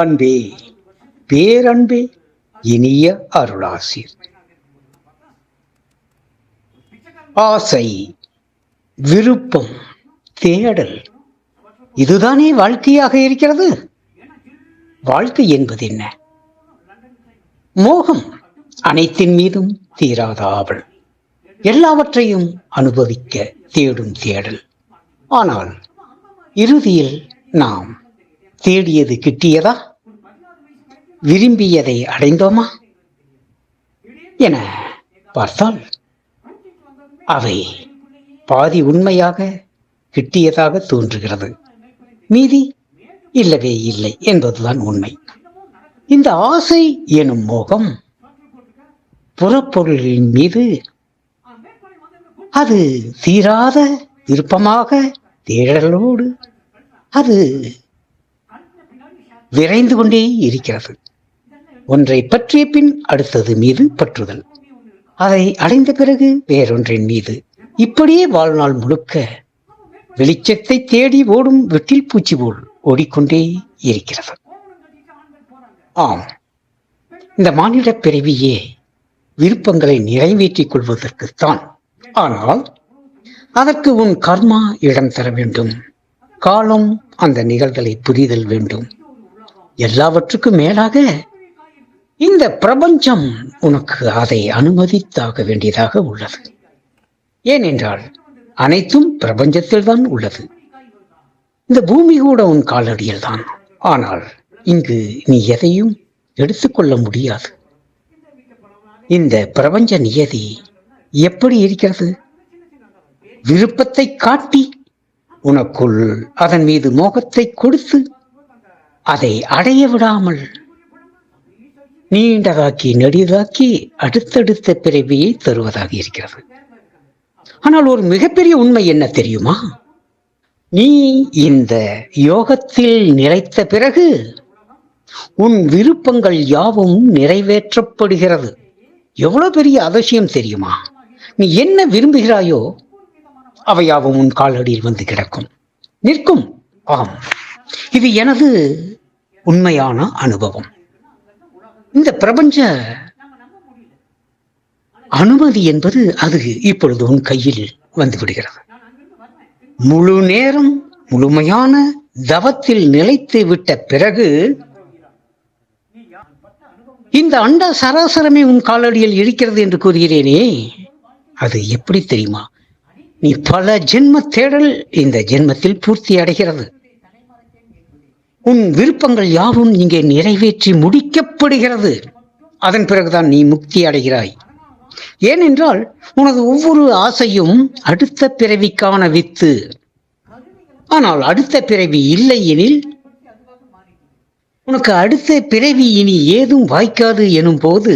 அன்பே, பேரன்பே, இனிய அருளாசிர். ஆசை, விருப்பம், தேடல், இதுதானே வாழ்க்கையாக இருக்கிறது. வாழ்க்கை என்பது என்ன? மோகம், அனைத்தின் மீதும் தீராத ஆவல், எல்லாவற்றையும் அனுபவிக்க தேடும் தேடல். ஆனால் இறுதியில் நாம் தேடியது கிட்டியதா? விரும்பியதை அடைந்தோமா என பார்த்தால் அவை பாதி உண்மையாக கிட்டியதாக தோன்றுகிறது, மீதி இல்லவே இல்லை என்பதுதான் உண்மை. இந்த ஆசை எனும் மோகம் புறப்பொருளின் மீது அது தீராத விருப்பமாக தேடலோடு அது விரைந்து கொண்டே இருக்கிறது. ஒன்றை பற்றிய பின் அடுத்தது மீது பற்றுதல், அதை அடைந்த பிறகு வேறொன்றின் மீது, இப்படியே வாழ்நாள் முழுக்க வெளிச்சத்தை தேடி ஓடும் வெட்டில் பூச்சி போல் ஓடிக்கொண்டே இருக்கிறது. ஆம், இந்த மானிட பிறவியே விருப்பங்களை நிறைவேற்றிக் கொள்வதற்குத்தான். ஆனால் அதற்கு உன் கர்மா இடம் தர வேண்டும், காலம் அந்த நிகழ்களை புரிதல் வேண்டும். எல்லாவற்றுக்கும் மேலாக இந்த பிரபஞ்சம் உனக்கு அதை அனுமதித்தாக வேண்டியதாக உள்ளது. ஏனென்றால் அனைத்தும் பிரபஞ்சத்தில் தான் உள்ளது. இந்த பூமி கூட உன் காலடியில் தான். ஆனால் இங்கு நீ எதையும் எடுத்துக்கொள்ள முடியாது. இந்த பிரபஞ்ச நியதி எப்படி இருக்கிறது? விருப்பத்தை காட்டி உனக்குள் அதன் மீது மோகத்தை கொடுத்து அதை அடைய விடாமல் நீண்டதாக்கி நெடிதாக்கி அடுத்தடுத்த பிறவியை தருவதாக இருக்கிறது. ஆனால் ஒரு மிகப்பெரிய உண்மை என்ன தெரியுமா? நீ இந்த யோகத்தில் நிலைத்த பிறகு உன் விருப்பங்கள் யாவும் நிறைவேற்றப்படுகிறது. எவ்வளவு பெரிய அதிசயம் தெரியுமா? நீ என்ன விரும்புகிறாயோ அவையாவும் உன் காலடியில் வந்து கிடக்கும், நிற்கும். ஆம், இது எனது உண்மையான அனுபவம். இந்த பிரபஞ்ச அனுமதி என்பது அது இப்பொழுது உன் கையில் வந்து விடுகிறது. முழு நேரம் முழுமையான தவத்தில் நிலைத்து விட்ட பிறகு இந்த அண்ட சராசரமே உன் காலடியில் இருக்கிறது என்று கூறுகிறேனே, அது எப்படி தெரியுமா? நீ பல ஜென்ம தேடல் இந்த ஜென்மத்தில் பூர்த்தி அடைகிறது. உன் விருப்பங்கள் யாவும் இங்கே நிறைவேற்றி முடிக்கப்படுகிறது. அதன் பிறகுதான் நீ முக்தி அடைகிறாய். ஏனென்றால் உனது ஒவ்வொரு ஆசையும் அடுத்த பிறவிக்கான வித்து. ஆனால் அடுத்த பிறவி இல்லை எனில் உனக்கு அடுத்த பிறவி இனி ஏதும் வாய்க்காது எனும் போது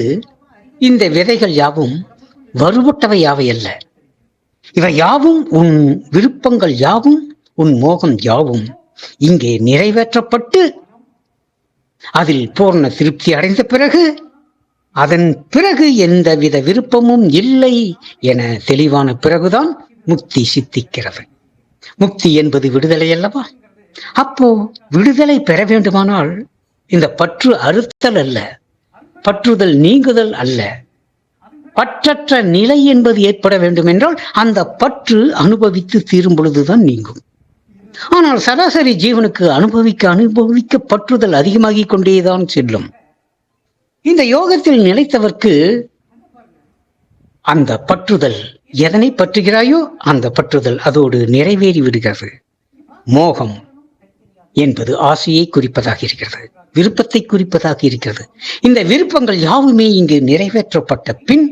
இந்த விதைகள் யாவும் வருபட்டவை யாவையல்ல. இவை யாவும் உன் விருப்பங்கள் யாவும் உன் மோகம் யாவும் இங்கே நிறைவேற்றப்பட்டு அதில் பூர்ண திருப்தி அடைந்த பிறகு அதன் பிறகு எந்தவித விருப்பமும் இல்லை என தெளிவான பிறகுதான் முக்தி சித்திக்கிறது. முக்தி என்பது விடுதலை அல்லவா? அப்போ விடுதலை பெற வேண்டுமானால் இந்த பற்று அறுத்தல் அல்ல, பற்றுதல் நீங்குதல் அல்ல, பற்றற்ற நிலை என்பது ஏற்பட வேண்டும் என்றால் அந்த பற்று அனுபவித்து தீரும் பொழுதுதான் நீங்கும். ஆனால் சராசரி ஜீவனுக்கு அனுபவிக்க பற்றுதல் அதிகமாகிக் கொண்டேதான் செல்லும். இந்த யோகத்தில் நிலைத்தவர்க்கு அந்த பற்றுதல், எதனை பற்றுகிறாயோ அந்த பற்றுதல் அதோடு நிறைவேறி விடுகிறது. மோகம் என்பது ஆசையை குறிப்பதாக இருக்கிறது, விருப்பத்தை குறிப்பதாக இருக்கிறது. இந்த விருப்பங்கள் யாவுமே இங்கு நிறைவேற்றப்பட்ட பின்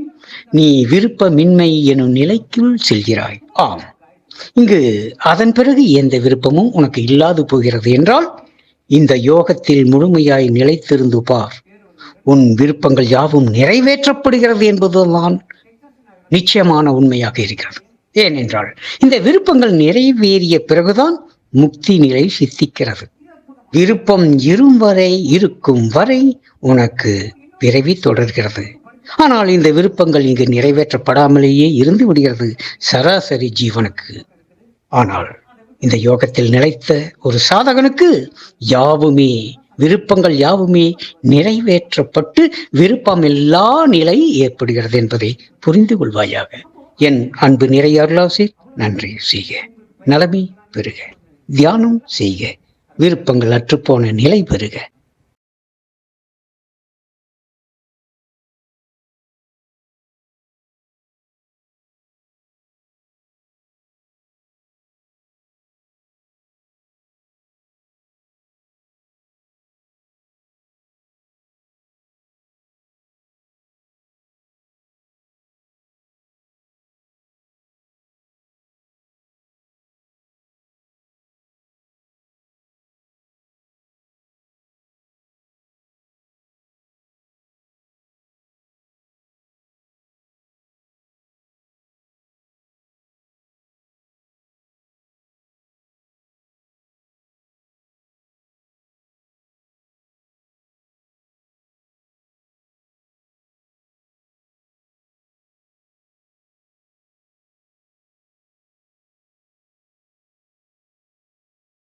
நீ விருப்பமின்மை எனும் நிலைக்குள் செல்கிறாய். ஆம், இங்கு அதன் பிறகு எந்த விருப்பமும் உனக்கு இல்லாது போகிறது என்றால் இந்த யோகத்தில் முழுமையாய் நிலைத்திருந்து பார். உன் விருப்பங்கள் யாவும் நிறைவேற்றப்படுகிறது என்பதுதான் நிச்சயமான உண்மையாக இருக்கிறது. ஏனென்றால் இந்த விருப்பங்கள் நிறைவேறிய பிறகுதான் முக்தி நிலை சித்திக்கிறது. விருப்பம் இருக்கும் வரை உனக்கு பிறவி தொடர்கிறது. ஆனால் இந்த விருப்பங்கள் இங்கு நிறைவேற்றப்படாமலேயே இருந்து விடுகிறது சராசரி ஜீவனுக்கு. ஆனால் இந்த யோகத்தில் நிலைத்த ஒரு சாதகனுக்கு யாவுமே விருப்பங்கள் யாவுமே நிறைவேற்றப்பட்டு விருப்பமில்லா நிலை ஏற்படுகிறது என்பதை புரிந்து கொள்வாயாக. என் அன்பு நிறை அருளாசி. நன்றி செய்க, நலமே பெறுக, தியானம் செய்க, விருப்பங்கள் அற்றுப்போன நிலை பெறுக.